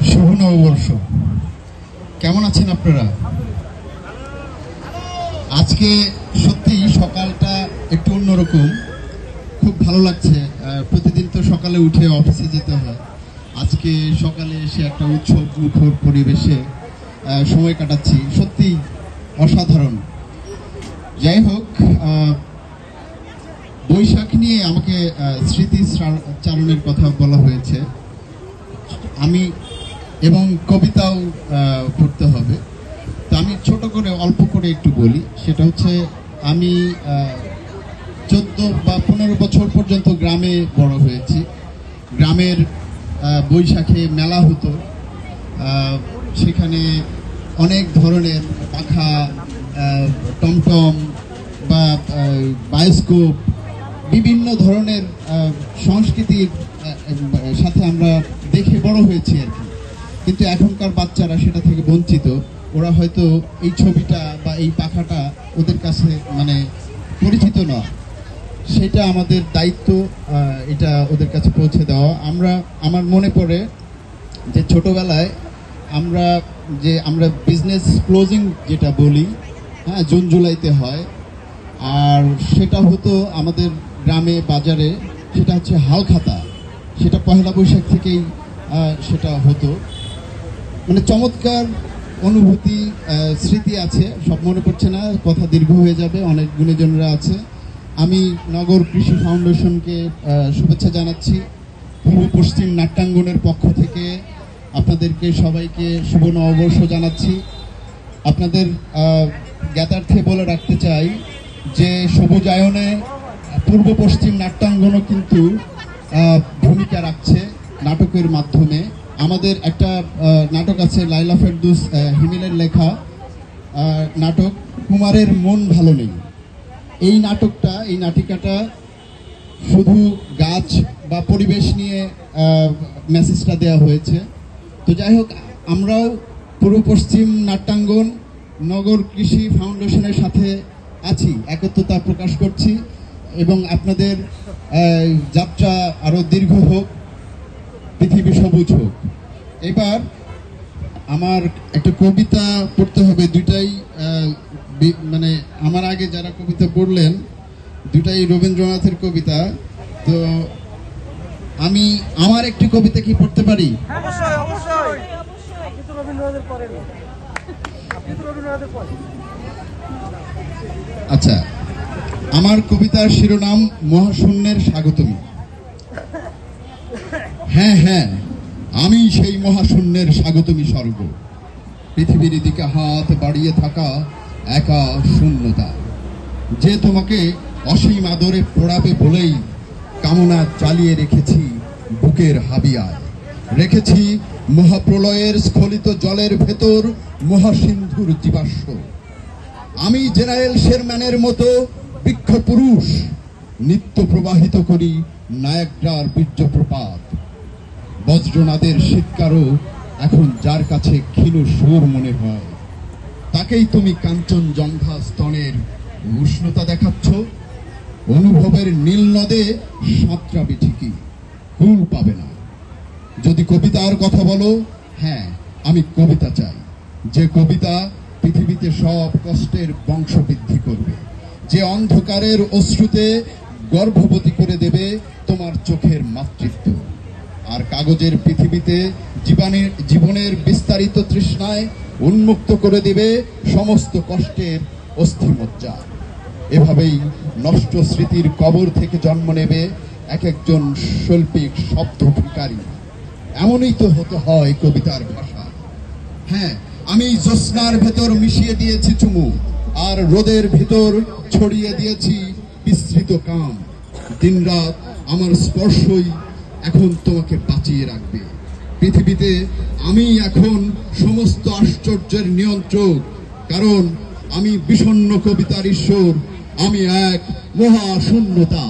শুভ নববর্ষ। কেমন আছেন আপনারা? আজকে সত্যি সকালটা একটু অন্যরকম, খুব ভালো লাগছে। প্রতিদিন তো সকালে উঠে অফিসে যেতে হয়, আজকে সকালে এসে একটা উৎসব মুখর পরিবেশে সময় কাটাচ্ছি, সত্যি অসাধারণ। যাই হোক, বৈশাখ নিয়ে আমাকে স্মৃতি চারণের কথা বলা হয়েছে, আমি এবং কবিতাও পড়তে হবে। তো আমি ছোট করে অল্প করে একটু বলি। সেটা হচ্ছে, আমি 14 বা 15 বছর পর্যন্ত গ্রামে বড় হয়েছি। গ্রামের বৈশাখে মেলা হতো, সেখানে অনেক ধরনের পাখা, টমটম বা বায়োস্কোপ, বিভিন্ন ধরনের সংস্কৃতির সাথে আমরা দেখে বড় হয়েছি আর কি। কিন্তু এখনকার বাচ্চারা সেটা থেকে বঞ্চিত। ওরা হয়তো এই ছবিটা বা এই পাখাটা ওদের কাছে মানে পরিচিত নয়। সেটা আমাদের দায়িত্ব, এটা ওদের কাছে পৌঁছে দেওয়া। আমার মনে পড়ে যে ছোটবেলায় আমরা বিজনেস ক্লোজিং যেটা বলি, হ্যাঁ, জুন জুলাইতে হয়, আর সেটা হতো আমাদের গ্রামে বাজারে, সেটা হচ্ছে হালখাতা। সেটা পহেলা বৈশাখ থেকেই সেটা হতো। মানে চমৎকার অনুভূতি, স্মৃতি আছে, সব মনে পড়ছে না, কথা দীর্ঘ হয়ে যাবে, অনেক গুণীজনরা আছে। আমি নগর কৃষি ফাউন্ডেশনকে শুভেচ্ছা জানাচ্ছি। পূর্ব পশ্চিম নাট্যাঙ্গনের পক্ষ থেকে আপনাদেরকে সবাইকে শুভ নববর্ষ জানাচ্ছি। আপনাদের জ্ঞাতার্থে বলে রাখতে চাই যে সবুজায়নে পূর্ব পশ্চিম নাট্যাঙ্গনও কিন্তু ভূমিকা রাখছে নাটকের মাধ্যমে। আমাদের একটা নাটক আছে, লাইলা ফেরদৌস হিমেলের লেখা নাটক, কুমারের মন ভালো নেই। এই নাটিকাটা শুধু গাছ বা পরিবেশ নিয়ে মেসেজটা দেওয়া হয়েছে। তো যাই হোক, আমরাও পূর্ব পশ্চিম নাট্যাঙ্গন নগর কৃষি ফাউন্ডেশনের সাথে আছি, একত্রতা প্রকাশ করছি, এবং আপনাদের যাত্রা আরো দীর্ঘ হোক, পৃথিবী সবুজ হোক। এবার আমার একটা কবিতা পড়তে হবে, দুইটাই মানে আমার আগে যারা কবিতা পড়লেন দুটাই রবীন্দ্রনাথের কবিতা। তো আমি আমার একটি কবিতা কি পড়তে পারি? আচ্ছা, আমার কবিতার শিরোনাম মহাশূন্যের স্বাগতমী। হ্যাঁ হ্যাঁ, আমি সেই মহাশূন্যের স্বাগতমী স্বর্গ, পৃথিবীর দিকে হাত বাড়িয়ে থাকা একা শূন্যতা, যে তোমাকে অসীম আদরে পোড়াবে বলেই কামনা চালিয়ে রেখেছি বুকের হাবিয়ায়, রেখেছি মহাপ্রলয়ের স্খলিত জলের ভেতর মহাসিন্ধুর জীবাশ্ম। আমি জেনারেল শেরম্যানের মতো বৃক্ষ পুরুষ নিত্য প্রবাহিত করি নায়াগ্রার বীর্যপ্রপাত। বজ্রনাদের শীতকারও এখন যার কাছে ক্ষীণ সুর মনে হয়, তাকেই তুমি কাঞ্চনজঙ্ঘা স্তনের উষ্ণতা দেখাচ্ছ। অনুভবের নীল নদে সাঁতরাবে ঠিকই, কুল পাবে না। যদি কবিতার কথা বলো, হ্যাঁ, আমি কবিতা চাই, যে কবিতা পৃথিবীতে সব কষ্টের বংশবৃদ্ধি করবে, যে অন্ধকারের অশ্রুতে গর্ভবতী করে দেবে তোমার চোখের মাতৃত্ব, আর কাগজের পৃথিবীতে জীবনের বিস্তারিত তৃষ্ণায় উন্মুক্ত করে দিবে সমস্ত কষ্টের অস্থিমজ্জা। এভাবেই নষ্ট স্মৃতির কবর থেকে জন্ম নেবে এক একজন শৈল্পিক শব্দ ভিখারি। এমনই তো হতে হয় কবিতার ভাষা। হ্যাঁ, আমি জ্যোৎস্নার ভেতর মিশিয়ে দিয়েছি চুমু, আর রোদের ভেতর ছড়িয়ে দিয়েছি বিস্তৃত কাম। দিনরাত আমার স্পর্শই এখন তোমাকে বাঁচিয়ে রাখবে। পৃথিবীতে আমি এখন সমস্ত আশ্চর্যের নিয়ন্ত্রক, কারণ আমি বিষণ্ণ কবিতার ঈশ্বর, আমি এক মহাশূন্যতা।